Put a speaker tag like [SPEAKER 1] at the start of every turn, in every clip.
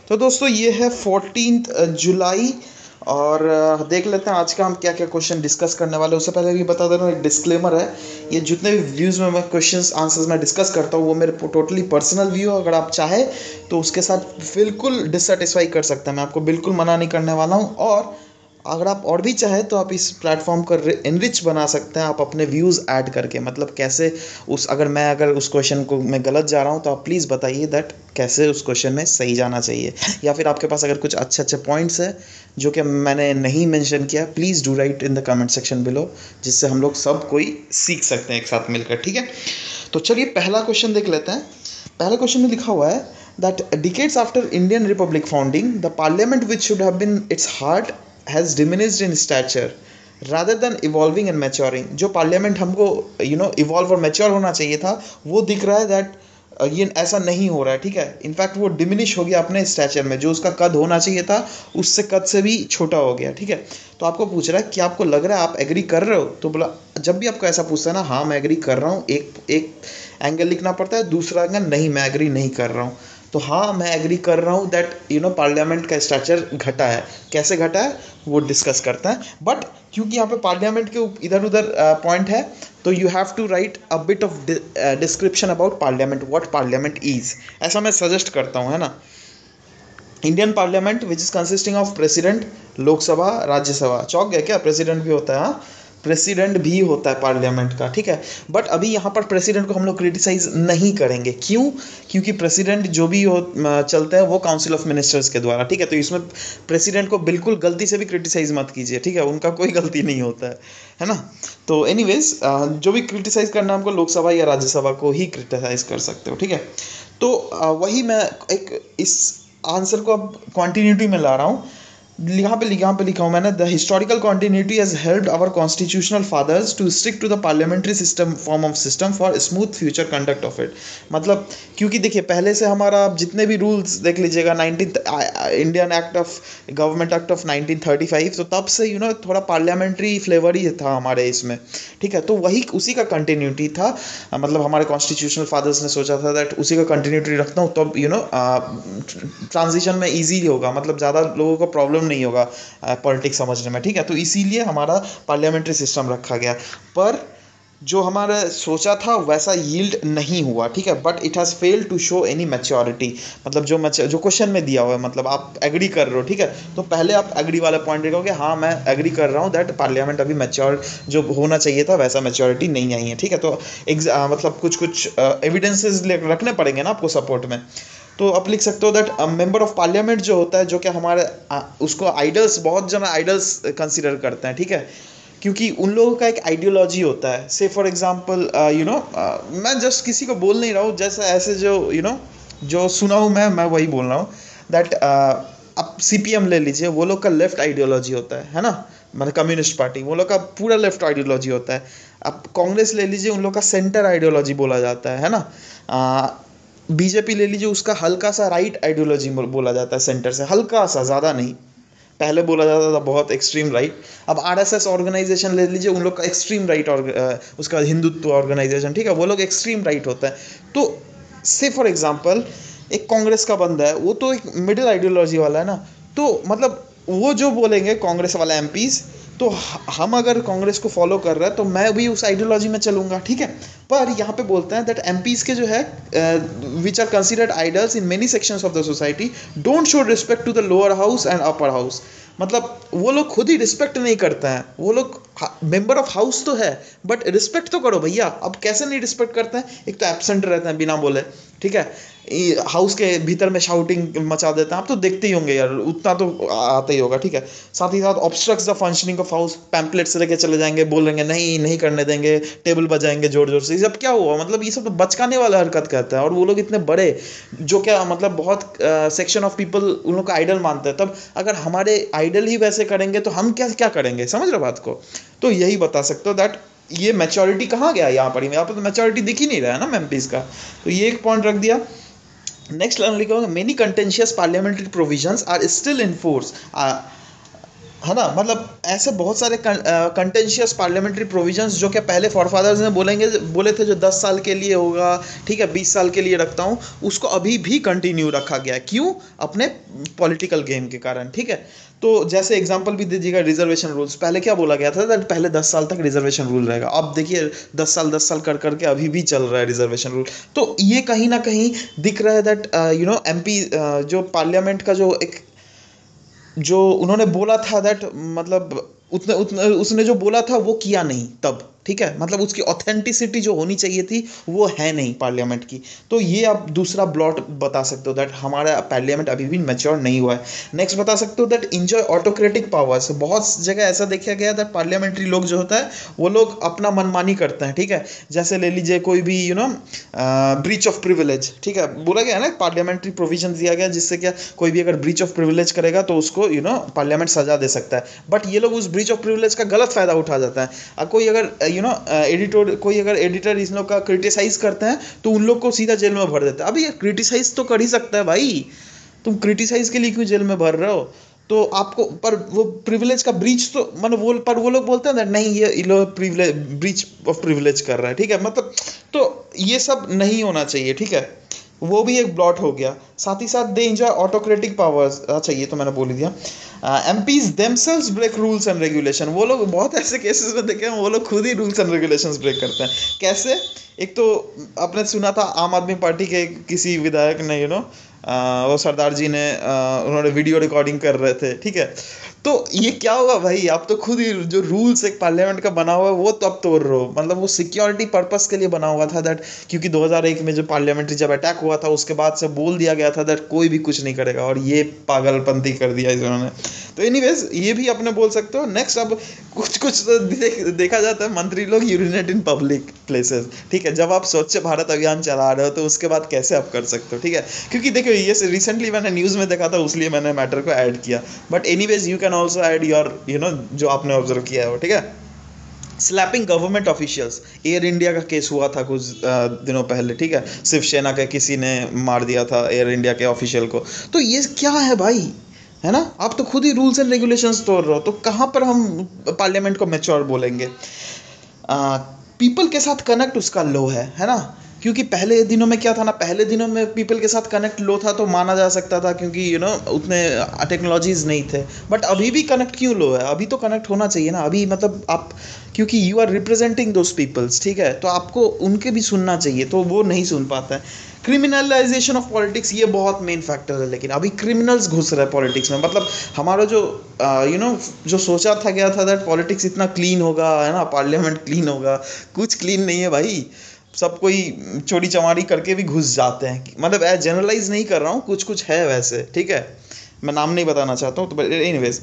[SPEAKER 1] तो दोस्तों ये है 14 जुलाई। और देख लेते हैं आज का हम क्या क्या क्वेश्चन डिस्कस करने वाले हैं। उससे पहले भी बता दे रहा हूँ, एक डिस्क्लेमर है, ये जितने भी व्यूज़ में मैं क्वेश्चंस आंसर्स में डिस्कस करता हूँ वो मेरे टोटली पर्सनल व्यू है। अगर आप चाहे तो उसके साथ बिल्कुल डिससेटिस्फाई कर सकते हैं, मैं आपको बिल्कुल मना नहीं करने वाला हूँ। और अगर आप और भी चाहें तो आप इस प्लेटफॉर्म को एनरिच बना सकते हैं आप अपने व्यूज़ ऐड करके। मतलब कैसे उस अगर उस क्वेश्चन को मैं गलत जा रहा हूँ तो आप प्लीज़ बताइए दैट कैसे उस क्वेश्चन में सही जाना चाहिए। या फिर आपके पास अगर कुछ अच्छे अच्छे पॉइंट्स हैं जो कि मैंने नहीं मेंशन किया, please do right in the comment section below, जिससे हम लोग सब कोई सीख सकते हैं एक साथ मिलकर। ठीक है, तो चलिए पहला क्वेश्चन देख लेते हैं। पहले क्वेश्चन में लिखा हुआ है that decades after Indian republic founding the parliament which should have been its heart has diminished in stature rather than evolving and maturing. जो पार्लियामेंट हमको इवॉल्व और मैच्योर होना चाहिए था, वो दिख रहा है दैट ये ऐसा नहीं हो रहा है। ठीक है, इनफैक्ट वो डिमिनिश हो गया अपने स्टैचर में, जो उसका कद होना चाहिए था उससे कद से भी छोटा हो गया। ठीक है, तो आपको पूछ रहा है कि आपको लग रहा है, आप एग्री कर रहे हो? तो बोला, जब भी आपको ऐसा पूछता है ना, हाँ मैं एग्री कर रहा हूँ, एक एक एंगल लिखना पड़ता है, दूसरा एंगल नहीं मैं एग्री नहीं कर रहा हूँ। तो हाँ मैं एग्री कर रहा हूँ दैट पार्लियामेंट का स्ट्रक्चर घटा है। कैसे घटा है वो डिस्कस करता है। बट क्योंकि यहाँ पे पार्लियामेंट के इधर उधर पॉइंट है, तो you have to write a bit of description about parliament, what parliament is, ऐसा मैं सजेस्ट करता हूँ, है ना। Indian parliament which is consisting of president, Lok Sabha, Rajya Sabha. चौक गए क्या? प्रेसिडेंट भी होता है, हाँ प्रेसिडेंट भी होता है पार्लियामेंट का। ठीक है, बट अभी यहाँ पर प्रेसिडेंट को हम लोग क्रिटिसाइज नहीं करेंगे। क्यों? क्योंकि प्रेसिडेंट जो भी हो चलते हैं वो काउंसिल ऑफ मिनिस्टर्स के द्वारा। ठीक है, तो इसमें प्रेसिडेंट को बिल्कुल गलती से भी क्रिटिसाइज मत कीजिए। ठीक है, उनका कोई गलती नहीं होता है ना। तो एनीवेज जो भी क्रिटिसाइज करना है हमको लोकसभा या राज्यसभा को ही क्रिटिसाइज कर सकते हो। ठीक है, तो वही मैं एक इस आंसर को अब कॉन्टिन्यूटी में ला रहा हूँ। यहाँ पे लिखा हूँ मैंने, the historical continuity has helped our constitutional fathers to stick to the parliamentary system form of system for smooth future conduct of it. मतलब क्योंकि देखिए पहले से हमारा, आप जितने भी रूल्स देख लीजिएगा, 19 Indian act of government act of 1935, तो तब से थोड़ा पार्लियामेंट्री फ्लेवर ही था हमारे इसमें। ठीक है, तो वही उसी का कंटिन्यूटी था। मतलब हमारे कॉन्स्टिट्यूशनल फादर्स ने सोचा था दैट उसी का कंटिन्यूटी रखता हूँ, तब ट्रांजिशन में ईजी होगा, मतलब ज़्यादा लोगों को प्रॉब्लम नहीं होगा पॉलिटिक्स समझने में। ठीक है, तो इसीलिए हमारा पार्लियामेंट्री सिस्टम रखा गया। पर जो हमारा सोचा था वैसा यील्ड नहीं हुआ। ठीक है, but it has failed to show any maturity. मतलब जो क्वेश्चन में दिया हुआ है, मतलब आप एग्री कर रहे हो, ठीक है, तो पहले आप एग्री वाला पॉइंट लिखोगे, हाँ मैं एग्री कर रहा हूँ दैट पार्लियामेंट अभी मैच्योर जो होना चाहिए था वैसा मैच्योरिटी नहीं आई है। ठीक है, तो मतलब कुछ एविडेंसेस रखने पड़ेंगे ना आपको सपोर्ट में। तो आप लिख सकते हो दैट मेंबर ऑफ पार्लियामेंट जो होता है, जो कि हमारे उसको आइडल्स, बहुत जन आइडल्स कंसिडर करते हैं। ठीक है, क्योंकि उन लोगों का एक आइडियोलॉजी होता है। से फॉर एग्जांपल मैं जस्ट किसी को बोल नहीं रहा हूँ, जैसे ऐसे जो जो सुना हूँ मैं वही बोल रहा हूँ दैट अब सीपीएम ले लीजिए, वो लोग का लेफ्ट आइडियोलॉजी होता है ना। मतलब कम्युनिस्ट पार्टी, वो लोग का पूरा लेफ्ट आइडियोलॉजी होता है। अब कांग्रेस ले लीजिए, उन लोग का सेंटर आइडियोलॉजी बोला जाता है ना। बीजेपी ले लीजिए, उसका हल्का सा राइट आइडियोलॉजी बोला जाता है, सेंटर से हल्का सा, ज़्यादा नहीं। पहले बोला जाता था बहुत एक्सट्रीम राइट। अब आरएसएस ऑर्गेनाइजेशन ले लीजिए, उन लोग का एक्सट्रीम राइट, और उसका हिंदुत्व ऑर्गेनाइजेशन, ठीक है, वो लोग एक्सट्रीम राइट होता है। तो से फॉर एग्जांपल एक कांग्रेस का बंदा है, वो तो एक मिडिल आइडियोलॉजी वाला है ना। तो मतलब वो जो बोलेंगे कांग्रेस वाला एमपीज, तो हम अगर कांग्रेस को फॉलो कर रहे हैं तो मैं भी उस आइडियोलॉजी में चलूंगा। ठीक है, पर यहाँ पे बोलते हैं दैट एमपीज के जो है which are considered idols in many sections of the society don't show respect to the lower house and upper house. मतलब वो लोग खुद ही रिस्पेक्ट नहीं करते हैं। वो लोग मेंबर ऑफ हाउस तो है, बट रिस्पेक्ट तो करो भैया। अब कैसे नहीं रिस्पेक्ट करते हैं? एक तो एब्सेंट रहते हैं बिना बोले। ठीक है, हाउस के भीतर में शाउटिंग मचा देते हैं, आप तो देखते ही होंगे यार, उतना तो आता ही होगा। ठीक है, साथ ही साथ obstructs the functioning of house, pamphlets लेके चले जाएंगे, बोलेंगे नहीं नहीं करने देंगे, टेबल बजाएंगे जोर जोर से। ये सब क्या हुआ? मतलब ये सब तो बचकाने वाला हरकत करता है। और वो लोग इतने बड़े, जो क्या मतलब बहुत सेक्शन ऑफ पीपल उन लोग का आइडल मानते हैं, तब अगर हमारे आइडल ही वैसे करेंगे तो हम क्या क्या करेंगे? समझ रहे बात को? तो यही बता सकते हो दैट ये मैच्योरिटी कहाँ गया यहाँ पर तो मैच्योरिटी दिख ही नहीं रहा है ना एमपीज का। तो ये एक पॉइंट रख दिया। नेक्स्ट लाइन लिखा होगा, many contentious parliamentary provisions are still in force. है ना, मतलब ऐसे बहुत सारे कंटेंशियस पार्लियामेंट्री प्रोविजंस जो कि पहले फॉरफादर्स ने बोले थे जो 10 साल के लिए होगा, ठीक है, 20 साल के लिए रखता हूँ, उसको अभी भी कंटिन्यू रखा गया है। क्यों? अपने पॉलिटिकल गेम के कारण, ठीक है। तो जैसे एग्जांपल भी दीजिएगा, रिजर्वेशन रूल्स पहले क्या बोला गया था that पहले 10 साल तक रिजर्वेशन रूल रहेगा। अब देखिए 10 साल कर करके अभी भी चल रहा है रिजर्वेशन रूल। तो ये कहीं ना कहीं दिख रहा है दैट एमपी जो पार्लियामेंट का जो उन्होंने बोला था दैट, मतलब उतने उतने उसने जो बोला था वो किया नहीं तब, ठीक है। मतलब उसकी ऑथेंटिसिटी जो होनी चाहिए थी वो है नहीं पार्लियामेंट की। तो ये आप दूसरा ब्लॉट बता सकते हो दैट हमारा पार्लियामेंट अभी भी मैच्योर नहीं हुआ है। नेक्स्ट बता सकते हो दैट इंजॉय ऑटोक्रेटिक पावर्स। बहुत जगह ऐसा देखा गया दैट पार्लियामेंट्री लोग जो होता है वो लोग अपना मनमानी करते हैं, ठीक है। जैसे ले लीजिए कोई भी ब्रीच ऑफ प्रिविलेज, ठीक है, बोला गया है ना, पार्लियामेंट्री प्रोविजन दिया गया जिससे क्या कोई भी अगर ब्रीच ऑफ प्रिविलेज करेगा तो उसको पार्लियामेंट सजा दे सकता है। बट ये लोग उस ब्रीच ऑफ प्रिविलेज का गलत फायदा उठा जाता है। कोई अगर एडिटर इन लोग का क्रिटिसाइज करते हैं तो उन लोग को सीधा जेल में भर देते हैं। अभी ये क्रिटिसाइज तो कर ही सकता है भाई, तुम क्रिटिसाइज के लिए क्यों जेल में भर रहे हो? तो आपको पर वो प्रिविलेज का ब्रीच तो मतलब वो लोग बोलते हैं ना, नहीं ये लोग प्रिविलेज ब्रीच ऑफ प्रिविलेज कर रहा है, ठीक है। मतलब तो ये सब नहीं होना चाहिए, ठीक है। वो भी एक ब्लॉट हो गया। साथ ही साथ दे एंजॉय ऑटोक्रेटिक पावर्स। अच्छा ये तो मैंने बोल ही दिया। MPs themselves break rules and regulation. वो लोग बहुत ऐसे केसेस में देखे हैं वो लोग खुद ही रूल्स एंड रेगुलेशंस ब्रेक करते हैं। कैसे? एक तो आपने सुना था आम आदमी पार्टी के किसी विधायक ने वो सरदार जी ने उन्होंने वीडियो रिकॉर्डिंग कर रहे थे, ठीक है। तो ये क्या होगा भाई, आप तो खुद ही जो रूल्स एक पार्लियामेंट का बना हुआ है वो तो अब तोड़ रहे हो। मतलब वो सिक्योरिटी पर्पस के लिए बना हुआ था दैट, क्योंकि 2001 में जो पार्लियामेंट्री जब अटैक हुआ था उसके बाद से बोल दिया गया था दैट कोई भी कुछ नहीं करेगा, और ये पागलपंती कर दिया इन्होंने। तो एनीवेज ये भी अपने बोल सकते हो। नेक्स्ट अब कुछ कुछ तो देखा जाता है मंत्री लोग यूरिनेट इन पब्लिक प्लेसेस, ठीक है। जब आप स्वच्छ भारत अभियान चला रहे हो तो उसके बाद कैसे आप कर सकते हो, ठीक है। क्योंकि देखो ये रिसेंटली मैंने न्यूज़ में देखा था इसलिए मैंने मैटर को ऐड किया। But anyways you can also add your जो आपने ऑब्जर्व किया है वो, ठीक है। Slapping government officials. Air India का केस हुआ था कुछ दिनों पहले, ठीक है। शिवसेना के किसी ने मार दिया था एयर इंडिया के ऑफिशियल को। तो ये क्या है भाई, है ना। आप तो खुद ही रूल्स एंड रेगुलेशंस तोड़ रहे हो, तो कहाँ पर हम पार्लियामेंट को मैच्योर बोलेंगे? पीपल के साथ कनेक्ट उसका लो है ना। क्योंकि पहले दिनों में क्या था ना, पहले दिनों में पीपल के साथ कनेक्ट लो था तो माना जा सकता था क्योंकि उतने टेक्नोलॉजीज नहीं थे। बट अभी भी कनेक्ट क्यों लो है? अभी तो कनेक्ट होना चाहिए ना अभी, मतलब आप, क्योंकि you are representing those peoples, ठीक है। तो आपको उनके भी सुनना चाहिए, तो वो नहीं सुन पाता है। क्रिमिनलाइजेशन ऑफ पॉलिटिक्स ये बहुत मेन फैक्टर है, लेकिन अभी क्रिमिनल्स घुस रहे हैं पॉलिटिक्स में। मतलब हमारा जो जो सोचा था गया था दैट पॉलिटिक्स इतना क्लीन होगा, है ना, पार्लियामेंट क्लीन होगा, कुछ क्लीन नहीं है भाई। सब कोई चोरी चमारी करके भी घुस जाते हैं। मतलब जनरलाइज नहीं कर रहा हूँ, कुछ कुछ है वैसे, ठीक है। मैं नाम नहीं बताना चाहता हूँ, तो anyways,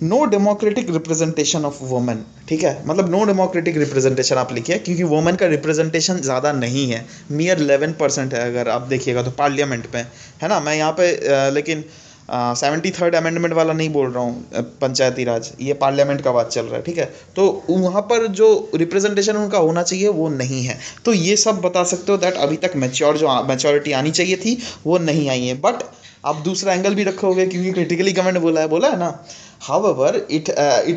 [SPEAKER 1] no democratic representation of women, ठीक है। मतलब नो डेमोक्रेटिक रिप्रेजेंटेशन आप लिखिए, क्योंकि वुमेन का रिप्रेजेंटेशन ज़्यादा नहीं है, मियर 11% है अगर आप देखिएगा तो पार्लियामेंट में, है ना। मैं यहाँ पे लेकिन 73rd अमेंडमेंट वाला नहीं बोल रहा हूँ, पंचायती राज, ये पार्लियामेंट का बात चल रहा है, ठीक है। तो वहाँ पर जो रिप्रेजेंटेशन उनका होना चाहिए वो नहीं है। तो ये सब बता सकते हो दैट अभी तक मैच्योरिटी आनी चाहिए थी वो नहीं आई है। बट आप दूसरा एंगल भी रखोगे क्योंकि क्रिटिकली गवर्नमेंट बोला है ना। However it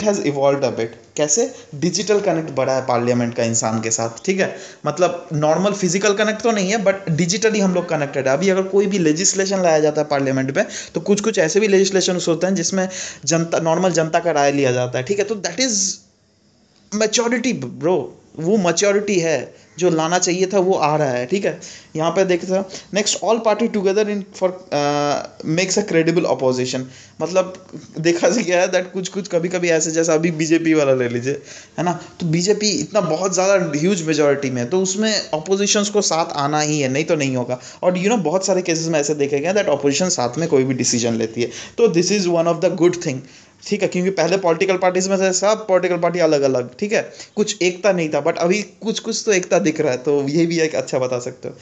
[SPEAKER 1] has evolved a bit. कैसे? डिजिटल कनेक्ट बढ़ा है पार्लियामेंट का इंसान के साथ, ठीक है। मतलब नॉर्मल फिजिकल कनेक्ट तो नहीं है बट डिजिटली हम लोग कनेक्टेड है। अभी अगर कोई भी लेजिस्लेशन लाया जाता है पार्लियामेंट पे तो कुछ कुछ ऐसे भी लेजिस्लेशन होते हैं जिसमें नॉर्मल जनता का राय लिया जाता है, ठीक है। तो दैट इज़ मैच्योरिटी ब्रो, वो मैच्योरिटी है, जो लाना चाहिए था वो आ रहा है, ठीक है। यहाँ पे देखते हैं next, all party together in for makes a credible opposition. मतलब देखा गया है दैट कुछ कुछ कभी कभी ऐसे, जैसा अभी बीजेपी वाला ले लीजिए, है ना। तो बीजेपी इतना बहुत ज़्यादा ह्यूज मेजोरिटी में, तो उसमें अपोजिशंस को साथ आना ही है, नहीं तो नहीं होगा। और बहुत सारे केसेस में ऐसे देखे गए दैट अपोजिशन साथ में कोई भी डिसीजन लेती है। तो this is one of the good thing, ठीक है। क्योंकि पहले पॉलिटिकल पार्टीज में से सब पॉलिटिकल पार्टी अलग अलग, ठीक है, कुछ एकता नहीं था। बट अभी कुछ कुछ तो एकता दिख रहा है, तो ये भी एक अच्छा बता सकते हो।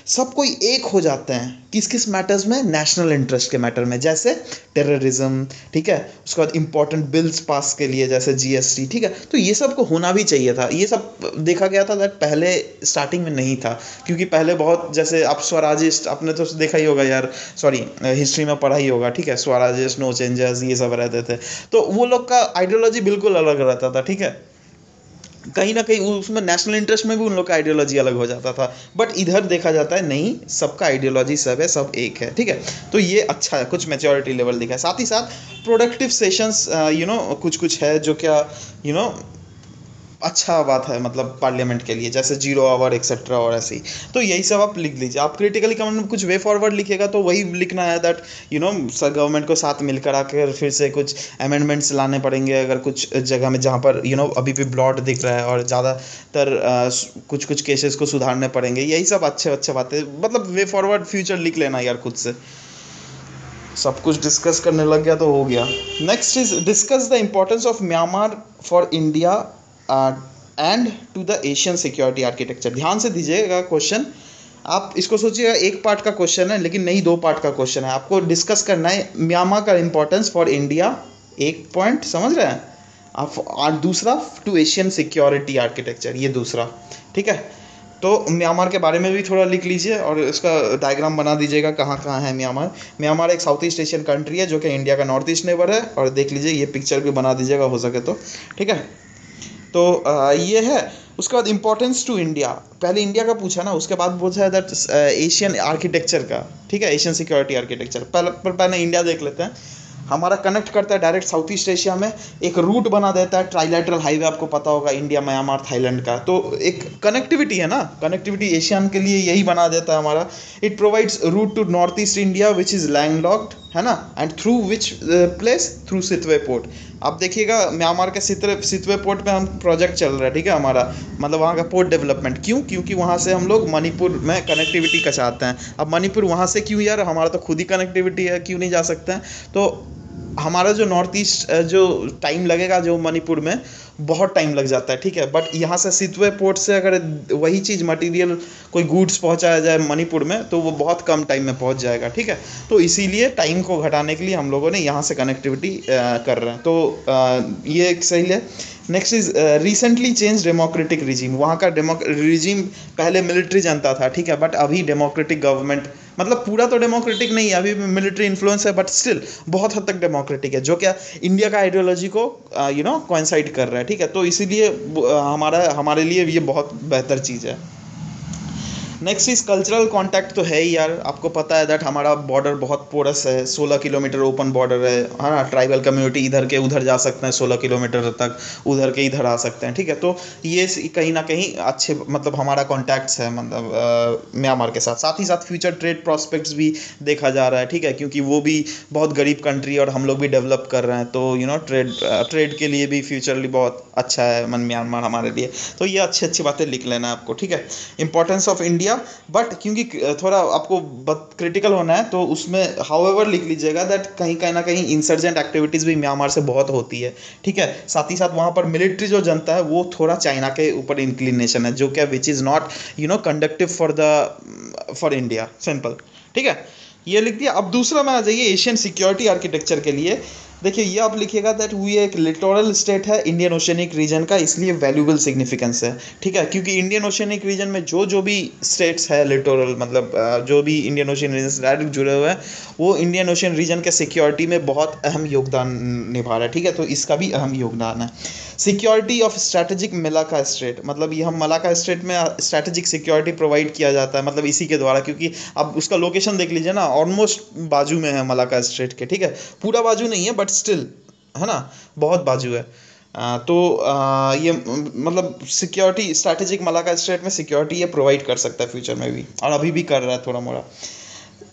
[SPEAKER 1] सब कोई एक हो जाते हैं किस किस मैटर्स में, नेशनल इंटरेस्ट के मैटर में, जैसे टेररिज्म, ठीक है, उसके बाद इंपॉर्टेंट बिल्स पास के लिए जैसे जीएसटी, ठीक है। तो ये सब को होना भी चाहिए था, ये सब देखा गया था दैट पहले स्टार्टिंग में नहीं था, क्योंकि पहले बहुत जैसे आप स्वराजिस्ट, आपने तो देखा ही होगा यार, सॉरी हिस्ट्री में पढ़ा ही होगा, ठीक है, स्वराजिस्ट, नो चेंजेस, ये सब रहते थे। तो वो लोग का आइडियोलॉजी बिल्कुल अलग रहता था, ठीक है। कहीं ना कहीं उसमें नेशनल इंटरेस्ट में भी उन लोग का आइडियोलॉजी अलग हो जाता था, बट इधर देखा जाता है नहीं, सबका आइडियोलॉजी सब है, सब एक है, ठीक है। तो ये अच्छा है, कुछ मैच्योरिटी लेवल दिखा है। साथ ही साथ प्रोडक्टिव सेशंस कुछ कुछ है जो क्या यू नो अच्छा बात है, मतलब पार्लियामेंट के लिए, जैसे 0 आवर एक्सेट्रा और ऐसी। तो यही सब आप लिख लीजिए। आप क्रिटिकली कमेंट में कुछ वे फॉरवर्ड लिखेगा तो वही लिखना है दैट गवर्नमेंट को साथ मिलकर आकर फिर से कुछ अमेंडमेंट्स लाने पड़ेंगे, अगर कुछ जगह में जहाँ पर अभी भी ब्लॉट दिख रहा है, और ज़्यादातर कुछ कुछ केसेस को सुधारने पड़ेंगे। यही सब अच्छे बातें, मतलब वे फॉरवर्ड फ्यूचर लिख लेना यार खुद से। सब कुछ डिस्कस करने लग गया तो हो गया। Next is discuss the importance of Myanmar for India and to the Asian security architecture. ध्यान से दीजिएगा क्वेश्चन, आप इसको सोचिएगा एक पार्ट का क्वेश्चन है, लेकिन नहीं 2 पार्ट का क्वेश्चन है। आपको डिस्कस करना है म्यांमार का इम्पोर्टेंस फॉर इंडिया, एक पॉइंट समझ रहे हैं आप, और दूसरा टू एशियन सिक्योरिटी आर्किटेक्चर, ये दूसरा, ठीक है। तो म्यांमार के बारे में भी थोड़ा लिख लीजिए और इसका डायग्राम बना दीजिएगा कहाँ कहाँ है म्यांमार। म्यांमार एक साउथ ईस्ट एशियन कंट्री है जो कि इंडिया का नॉर्थ ईस्ट नेबर है, और देख लीजिए ये पिक्चर भी बना दीजिएगा हो सके तो, ठीक है। तो ये है। उसके बाद इंपॉर्टेंस टू इंडिया, पहले इंडिया का पूछा ना, उसके बाद पूछा है दैट एशियन आर्किटेक्चर का, ठीक है, एशियन सिक्योरिटी आर्किटेक्चर। पहले इंडिया देख लेते हैं। हमारा कनेक्ट करता है डायरेक्ट साउथ ईस्ट एशिया में, एक रूट बना देता है, ट्राइलेटरल हाईवे, आपको पता होगा, इंडिया, म्यांमार, थाईलैंड का। तो एक कनेक्टिविटी है ना, कनेक्टिविटी एशियन के लिए यही बना देता है हमारा। It provides route to north east India which is landlocked, है ना, and through which place, through Sittwe port. आप देखिएगा म्यांमार के सितवे पोर्ट पे हम प्रोजेक्ट चल रहा है, ठीक है, हमारा मतलब वहाँ का पोर्ट डेवलपमेंट। क्यों? क्योंकि वहाँ से हम लोग मणिपुर में कनेक्टिविटी का चाहते हैं। अब मणिपुर वहाँ से क्यों यार, हमारा तो खुद ही कनेक्टिविटी है, क्यों नहीं जा सकते हैं। तो हमारा जो नॉर्थ ईस्ट जो टाइम लगेगा, जो मणिपुर में बहुत टाइम लग जाता है, ठीक है, बट यहाँ से सितवे पोर्ट से अगर वही चीज़ मटेरियल कोई गुड्स पहुँचाया जाए मणिपुर में तो वो बहुत कम टाइम में पहुँच जाएगा, ठीक है। तो इसीलिए टाइम को घटाने के लिए हम लोगों ने यहाँ से कनेक्टिविटी कर रहे हैं। तो ये एक सही है। Next is recently change democratic regime. वहाँ का रिजीम पहले मिलिट्री जनता था, ठीक है, बट अभी डेमोक्रेटिक गवर्नमेंट, मतलब पूरा तो डेमोक्रेटिक नहीं है, अभी मिलिट्री इन्फ्लुएंस है, बट स्टिल बहुत हद तक डेमोक्रेटिक है, जो क्या इंडिया का आइडियोलॉजी को कोइंसाइड कर रहा है, ठीक है। तो इसीलिए हमारे लिए ये बहुत बेहतर चीज़ है। नेक्स्ट इज कल्चरल कॉन्टैक्ट तो है ही यार, आपको पता है दैट हमारा बॉर्डर बहुत पोरस है, 16 किलोमीटर ओपन बॉर्डर है ना। ट्राइबल कम्युनिटी इधर के उधर जा सकते हैं 16 किलोमीटर तक, उधर के इधर आ सकते हैं, ठीक है। तो ये कहीं ना कहीं अच्छे, मतलब हमारा कॉन्टैक्ट्स है, मतलब म्यांमार के साथ। साथ ही साथ फ्यूचर ट्रेड प्रॉस्पेक्ट्स भी देखा जा रहा है, ठीक है, क्योंकि वो भी बहुत गरीब कंट्री और हम लोग भी डेवलप कर रहे हैं। तो ट्रेड के लिए भी फ्यूचरली बहुत अच्छा है म्यांमार हमारे लिए। तो ये अच्छी बातें लिख लेना है आपको, ठीक है। इंपॉर्टेंस ऑफ इंडिया, बट क्योंकि थोड़ा आपको क्रिटिकल होना है तो उसमें हाउएवर लिख लीजिएगा दैट कहीं ना कहीं इंसर्जेंट एक्टिविटीज़ भी म्यांमार से बहुत होती है, ठीक है। साथ ही साथ वहाँ पर मिलिट्री जो जनता है वो थोड़ा चाइना के ऊपर इंक्लिनेशन है, जो क्या which is not conductive for India, simple, ठीक है। ये लिख दिया। अब दूसरा में आ जाइए एशियन सिक्योरिटी आर्किटेक्चर के लिए। देखिए ये आप लिखिएगा दैट ये एक लिटोरल स्टेट है इंडियन ओशियनिक रीजन का, इसलिए वैल्यूबल सिग्निफिकेंस है, ठीक है। क्योंकि इंडियन ओशियनिक रीजन में जो भी स्टेट्स है लिटोरल, मतलब जो भी इंडियन ओशियन रीजन से डायरेक्ट जुड़े हुए हैं, वो इंडियन ओशियन रीजन के सिक्योरिटी में बहुत अहम योगदान निभा रहा है, ठीक है। तो इसका भी अहम योगदान है। Security of strategic Malacca straight, मतलब ये हम मलाक्का स्ट्रेट में स्ट्रैटेजिक सिक्योरिटी प्रोवाइड किया जाता है, मतलब इसी के द्वारा, क्योंकि अब उसका लोकेशन देख लीजिए ना, ऑलमोस्ट बाजू में है मलाक्का स्ट्रेट के, ठीक है। पूरा बाजू नहीं है बट स्टिल, है ना, बहुत बाजू है। ये मतलब सिक्योरिटी, स्ट्रैटेजिक मलाक्का स्ट्रेट में सिक्योरिटी ये प्रोवाइड कर सकता है फ्यूचर में भी, और अभी भी कर रहा है थोड़ा मोड़ा।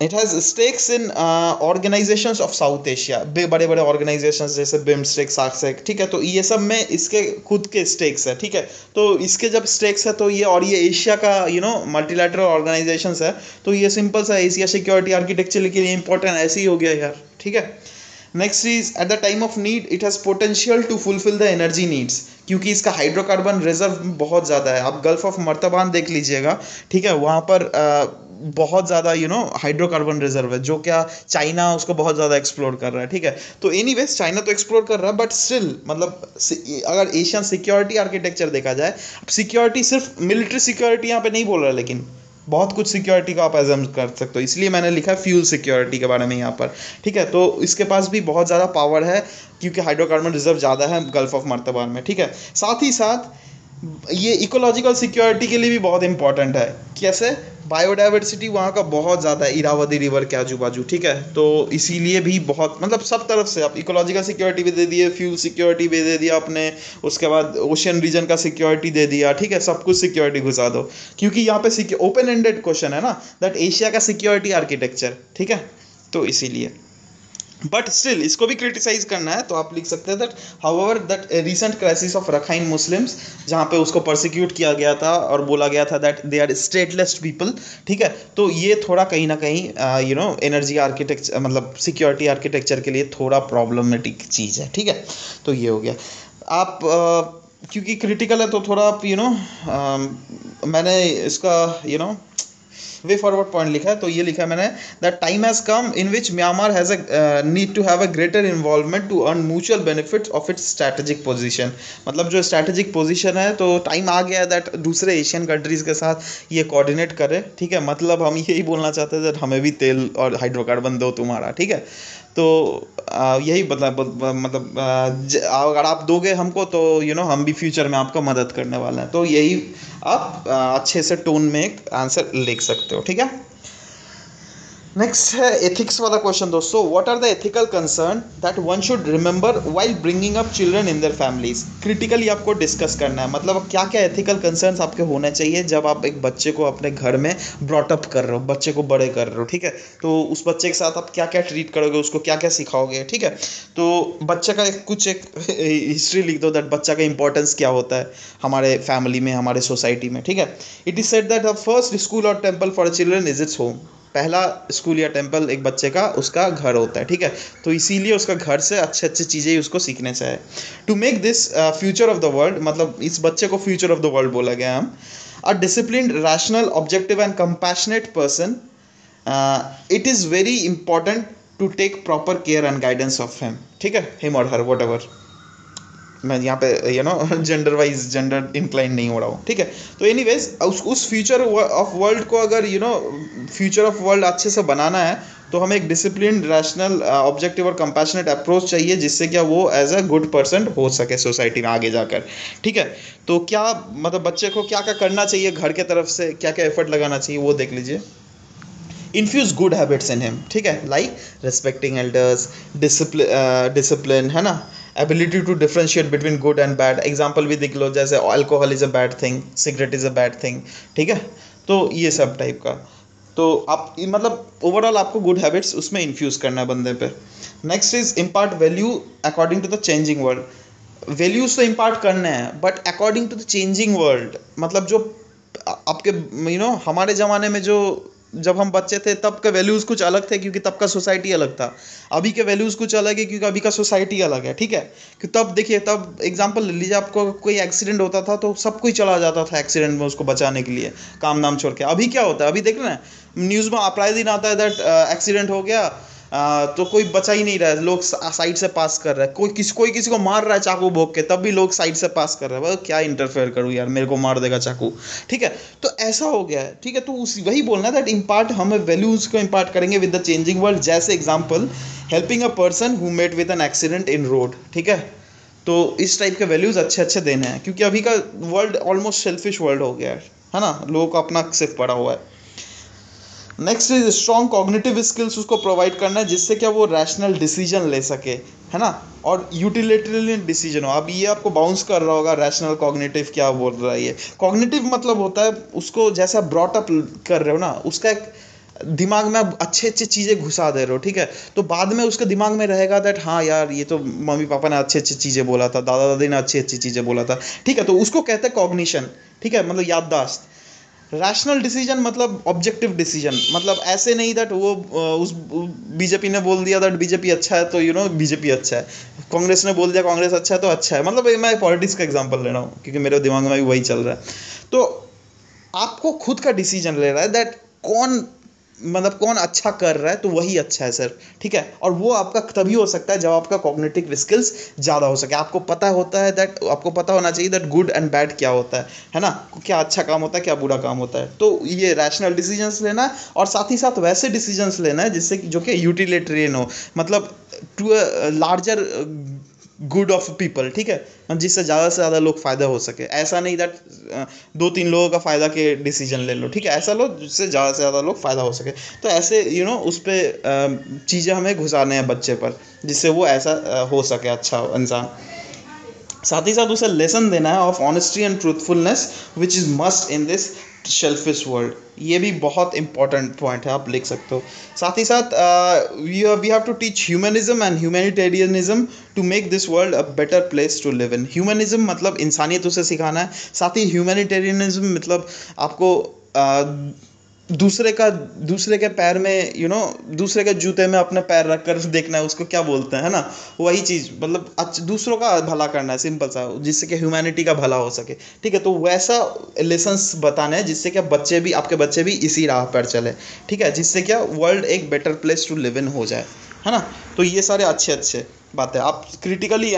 [SPEAKER 1] It has stakes in organisations of south Asia, बड़े बड़े ऑर्गेनाइजेशंस जैसे बिम्स्टेक, सार्कसेक, ठीक है। तो ये सब में इसके खुद के स्टेक्स है, ठीक है। तो इसके जब स्टेक्स है तो ये, और ये एशिया का मल्टीलैटरल ऑर्गेनाइजेशंस है, तो ये सिंपल सा एशिया सिक्योरिटी आर्किटेक्चर के लिए इंपॉर्टेंट ऐसे ही हो गया यार, ठीक है। Next is at the time of need it has potential to fulfil the energy needs, क्योंकि इसका हाइड्रोकार्बन रिजर्व बहुत ज़्यादा है। आप गल्फ ऑफ मर्तबान देख लीजिएगा, ठीक है, वहाँ पर बहुत ज़्यादा हाइड्रोकार्बन रिजर्व है, जो क्या चाइना उसको बहुत ज़्यादा एक्सप्लोर कर रहा है, ठीक है। तो एनीवेज चाइना तो एक्सप्लोर कर रहा है, बट स्टिल मतलब अगर एशियन सिक्योरिटी आर्किटेक्चर देखा जाए, सिक्योरिटी सिर्फ मिलिट्री सिक्योरिटी यहाँ पे नहीं बोल रहा है, लेकिन बहुत कुछ सिक्योरिटी का आप एजम्प कर सकते हो, इसलिए मैंने लिखा है फ्यूल सिक्योरिटी के बारे में यहाँ पर, ठीक है। तो इसके पास भी बहुत ज़्यादा पावर है क्योंकि हाइड्रोकार्बन रिजर्व ज़्यादा है गल्फ ऑफ मर्तबान में, ठीक है। साथ ही साथ ये इकोलॉजिकल सिक्योरिटी के लिए भी बहुत इंपॉर्टेंट है। कैसे? बायोडाइवर्सिटी वहाँ का बहुत ज़्यादा है, इरावदी रिवर के आजू बाजू, ठीक है। तो इसीलिए भी बहुत मतलब सब तरफ से आप इकोलॉजिकल सिक्योरिटी भी दे दिए, फ्यूल सिक्योरिटी भी दे दिया आपने, उसके बाद ओशन रीजन का सिक्योरिटी दे दिया, ठीक है, सब कुछ सिक्योरिटी घुसा दो, क्योंकि यहाँ पे ओपन एंडेड क्वेश्चन है ना, दैट एशिया का सिक्योरिटी आर्किटेक्चर, ठीक है। तो इसीलिए बट स्टिल इसको भी क्रिटिसाइज करना है, तो आप लिख सकते हैं that however that recent crisis of Rakhine Muslims, जहाँ पे उसको परसिक्यूट किया गया था और बोला गया था that they are stateless people, ठीक है। तो ये थोड़ा कहीं ना कहीं एनर्जी आर्किटेक्चर मतलब सिक्योरिटी आर्किटेक्चर के लिए थोड़ा प्रॉब्लमेटिक चीज़ है, ठीक है। तो ये हो गया। आप क्योंकि क्रिटिकल है तो थोड़ा आप मैंने इसका वे फॉरवर्ड पॉइंट लिखा है, तो ये लिखा है मैंने that time has come in which Myanmar has a need to have a greater involvement to earn mutual benefits of its strategic position. मतलब जो स्ट्रैटेजिक पोजीशन है, तो टाइम आ गया है दैट दूसरे एशियन कंट्रीज़ के साथ ये कोऑर्डिनेट करे, ठीक है। मतलब हम यही बोलना चाहते हैं दैट हमें भी तेल और हाइड्रोकार्बन दो तुम्हारा, ठीक है। तो यही मतलब अगर आप दोगे हमको तो हम भी फ्यूचर में आपका मदद करने वाले हैं। तो यही आप अच्छे से टोन में एक आंसर लिख सकते हो, ठीक है। नेक्स्ट है एथिक्स वाला क्वेश्चन दोस्तों। What are the ethical concern that one should remember while bringing up children in their families. Critically आपको डिस्कस करना है, मतलब क्या क्या एथिकल कंसर्न्स आपके होने चाहिए जब आप एक बच्चे को अपने घर में ब्रॉटअप कर रहे हो, बच्चे को बड़े कर रहे हो, ठीक है। तो उस बच्चे के साथ आप क्या क्या ट्रीट करोगे, उसको क्या क्या सिखाओगे, ठीक है। तो बच्चे का एक हिस्ट्री लिख दो दैट बच्चा का इंपॉर्टेंस क्या होता है हमारे फैमिली में, हमारे सोसाइटी में, ठीक है। It is said that the first school और temple for children is its home. पहला स्कूल या टेम्पल एक बच्चे का उसका घर होता है, ठीक है। तो इसीलिए उसका घर से अच्छे अच्छे चीज़ें ही उसको सीखने चाहिए। To make this future of the world, मतलब इस बच्चे को फ्यूचर ऑफ द वर्ल्ड बोला गया हम। A disciplined, rational, objective and compassionate person, it is very important to take proper care and guidance of him, ठीक है, हिम और हर, वट एवर। मैं यहाँ पे जेंडर वाइज जेंडर इंक्लाइन नहीं हो रहा हूँ, ठीक है। तो एनीवेज उस फ्यूचर ऑफ वर्ल्ड को अगर फ्यूचर ऑफ वर्ल्ड अच्छे से बनाना है, तो हमें एक डिसिप्लिन, रैशनल, ऑब्जेक्टिव और कंपैशनेट अप्रोच चाहिए, जिससे क्या वो एज अ गुड पर्सन हो सके सोसाइटी में आगे जाकर, ठीक है। तो क्या मतलब बच्चे को क्या क्या करना चाहिए घर के तरफ से, क्या क्या एफर्ट लगाना चाहिए, वो देख लीजिए। Infuse good habits in him, ठीक है, लाइक रिस्पेक्टिंग एल्डर्स, डिसिप्लिन, है ना, ability to differentiate between good and bad. Example भी देख लो, जैसे alcohol is a bad thing, cigarette is a bad thing, ठीक है। तो ये सब टाइप का, तो आप मतलब ओवरऑल आपको गुड हैबिट्स उसमें इन्फ्यूज़ करना है बंदे पे। Next is impart value according to the changing world. Values तो इम्पार्ट करने हैं, but according to the changing world, मतलब जो आपके हमारे ज़माने में जो जब हम बच्चे थे तब के वैल्यूज़ कुछ अलग थे, क्योंकि तब का सोसाइटी अलग था। अभी के वैल्यूज़ कुछ अलग है, क्योंकि अभी का सोसाइटी अलग है, ठीक है। कि तब देखिए, तब एग्जांपल ले लीजिए, आपको कोई एक्सीडेंट होता था तो सब कोई चला जाता था एक्सीडेंट में उसको बचाने के लिए, काम नाम छोड़ के। अभी क्या होता है, अभी देख रहे हैं न्यूज़ में प्राय दिन आता है दैट एक्सीडेंट हो गया, तो कोई बचा ही नहीं रहा है, लोग साइड से पास कर रहे हैं। कोई किसी को मार रहा है चाकू भोंक के, तब भी लोग साइड से पास कर रहे हैं। क्या इंटरफेयर करूँ यार, मेरे को मार देगा चाकू, ठीक है। तो ऐसा हो गया है, ठीक है। तो वही बोलना है दैट इम्पार्ट, हम वैल्यूज़ को इम्पार्ट करेंगे विद द चेंजिंग वर्ल्ड। जैसे example, helping a person who met with an accident in road, ठीक है। तो इस टाइप के वैल्यूज़ अच्छे अच्छे देने हैं, क्योंकि अभी का वर्ल्ड ऑलमोस्ट सेल्फिश वर्ल्ड हो गया है ना, लोगों को अपना सिर्फ पड़ा हुआ है। Next is strong cognitive skills उसको प्रोवाइड करना है, जिससे क्या वो रैशनल डिसीजन ले सके, है ना, और यूटिलिटेरियन डिसीजन हो। अब ये आपको बाउंस कर रहा होगा, रैशनल कॉग्निटिव क्या बोल रहा है ये। कॉग्निटिव मतलब होता है उसको जैसा ब्रॉटअप कर रहे हो ना, उसका एक दिमाग में आप अच्छे अच्छे चीज़ें घुसा दे रहे हो, ठीक है। तो बाद में उसके दिमाग में रहेगा दैट हाँ यार, ये तो मम्मी पापा ने अच्छी अच्छी चीज़ें बोला था, दादा दादी ने अच्छी अच्छी चीज़ें बोला था, ठीक है। तो उसको कहते हैं कॉग्निशन, ठीक है, मतलब याददाश्त। रैशनल डिसीजन मतलब ऑब्जेक्टिव डिसीजन, मतलब ऐसे नहीं दैट वो उस बीजेपी ने बोल दिया दैट बीजेपी अच्छा है तो बीजेपी अच्छा है। कांग्रेस ने बोल दिया कांग्रेस अच्छा है तो अच्छा है, मतलब मैं पॉलिटिक्स का एग्जांपल ले रहा हूँ क्योंकि मेरे दिमाग में भी वही चल रहा है। तो आपको खुद का डिसीजन ले रहा है दैट कौन, मतलब कौन अच्छा कर रहा है तो वही अच्छा है सर, ठीक है। और वो आपका तभी हो सकता है जब आपका कॉग्निटिव स्किल्स ज़्यादा हो सके, आपको पता होता है दैट, आपको पता होना चाहिए दैट गुड एंड बैड क्या होता है ना, क्या अच्छा काम होता है क्या बुरा काम होता है। तो ये रैशनल डिसीजंस लेना है और साथ ही साथ वैसे डिसीजंस लेना है जिससे जो कि यूटिलिटेरियन हो, मतलब to a larger good of people, ठीक है, जिससे ज़्यादा से ज़्यादा लोग फ़ायदा हो सके। ऐसा नहीं दैट 2-3 लोगों का फ़ायदा के डिसीजन ले लो, ठीक है, ऐसा लो जिससे ज़्यादा से ज़्यादा लोग फ़ायदा हो सके। तो ऐसे उस पर चीज़ें हमें घुसाने हैं बच्चे पर, जिससे वो ऐसा हो सके अच्छा इंसान। साथ ही साथ उसे लेसन देना है of honesty and truthfulness which is must in this shellfish world. ये भी बहुत इंपॉर्टेंट पॉइंट है, आप लिख सकते हो। साथ ही साथ we have to teach humanism and humanitarianism to make this world a better place to live in. Humanism मतलब इंसानियत उसे सिखाना है, साथ ही ह्यूमैनिटेरियनिज्म मतलब आपको दूसरे के पैर में दूसरे के जूते में अपने पैर रख कर देखना है, उसको क्या बोलते हैं, है ना, वही चीज़, मतलब दूसरों का भला करना है, सिंपल सा, जिससे कि ह्यूमैनिटी का भला हो सके, ठीक है। तो वैसा लेसन्स बताना है जिससे क्या आपके बच्चे भी इसी राह पर चले, ठीक है, जिससे क्या वर्ल्ड एक better place to live in हो जाए, है ना। तो ये सारे अच्छे अच्छे बात है। आप क्रिटिकली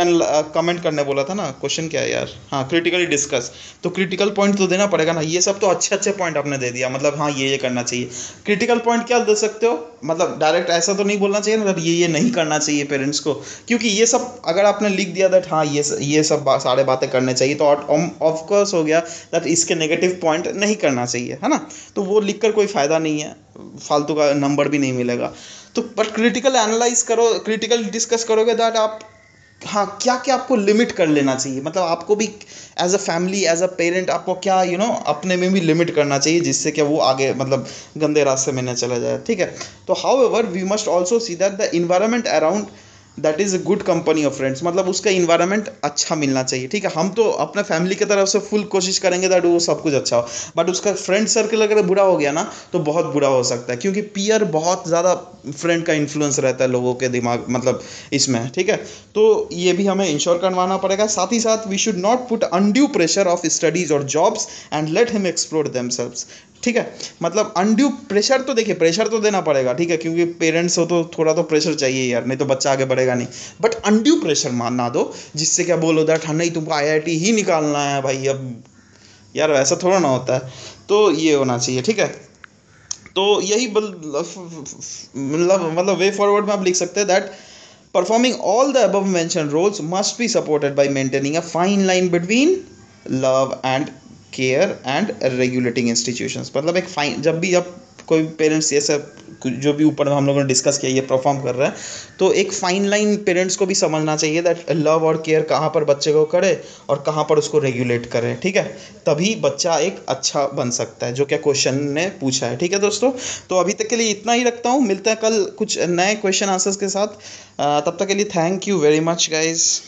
[SPEAKER 1] कमेंट करने बोला था ना, क्वेश्चन क्या है यार, हाँ क्रिटिकली डिस्कस, तो क्रिटिकल पॉइंट तो देना पड़ेगा ना। ये सब तो अच्छे अच्छे पॉइंट आपने दे दिया, मतलब हाँ ये करना चाहिए। क्रिटिकल पॉइंट क्या दे सकते हो, मतलब डायरेक्ट ऐसा तो नहीं बोलना चाहिए ना, मतलब ये नहीं करना चाहिए पेरेंट्स को, क्योंकि ये सब अगर आपने लिख दिया दैट हाँ ये सब सारे बातें करने चाहिए, तो ऑफकोर्स हो गया दैट इसके नेगेटिव पॉइंट नहीं करना चाहिए, है ना। तो वो लिख कर कोई फ़ायदा नहीं है, फालतू का नंबर भी नहीं मिलेगा। तो बट क्रिटिकल एनालाइज करो, क्रिटिकल डिस्कस करोगे दैट आप हाँ क्या क्या आपको लिमिट कर लेना चाहिए, मतलब आपको भी as a family as a parent आपको क्या अपने में भी लिमिट करना चाहिए, जिससे कि वो आगे मतलब गंदे रास्ते में न चला जाए, ठीक है। तो however we must also see that the environment around that is a good company of friends, मतलब उसका इन्वायरमेंट अच्छा मिलना चाहिए, ठीक है। हम तो अपने फैमिली की तरफ से फुल कोशिश करेंगे दैट वो सब कुछ अच्छा हो, बट उसका फ्रेंड सर्कल अगर बुरा हो गया ना तो बहुत बुरा हो सकता है, क्योंकि पीयर बहुत ज़्यादा फ्रेंड का इन्फ्लुएंस रहता है लोगों के दिमाग, मतलब इसमें, ठीक है। तो ये भी हमें इंश्योर करवाना पड़ेगा। साथ ही साथ we should not put undue pressure of studies और jobs and let him explore themselves, ठीक है। मतलब अनड्यू प्रेशर तो देखिए, प्रेशर तो देना पड़ेगा, ठीक है, क्योंकि पेरेंट्स हो तो थोड़ा तो प्रेशर चाहिए यार, नहीं तो बच्चा आगे बढ़ेगा नहीं। बट अनड्यू प्रेशर ना दो जिससे क्या बोलो दैट हाँ नहीं तुमको आईआईटी ही निकालना है भाई, अब यार ऐसा थोड़ा ना होता है। तो ये होना चाहिए, ठीक है। तो यही मतलब वे फॉरवर्ड में आप लिख सकते हैं that performing all the above mention roles must be supported by maintaining a fine line between love and care and regulating institutions. मतलब एक फाइन, जब भी आप कोई पेरेंट्स ये सब जो भी ऊपर हम लोगों ने डिस्कस किया ये परफॉर्म कर रहा है, तो एक फाइन लाइन पेरेंट्स को भी समझना चाहिए दैट लव और केयर कहाँ पर बच्चे को करे और कहाँ पर उसको रेगुलेट करे, ठीक है। तभी बच्चा एक अच्छा बन सकता है, जो क्या क्वेश्चन ने पूछा है, ठीक है दोस्तों। तो अभी तक के लिए इतना ही रखता हूँ, मिलते हैं कल कुछ नए क्वेश्चन आंसर्स के साथ। तब तक के लिए thank you very much guys.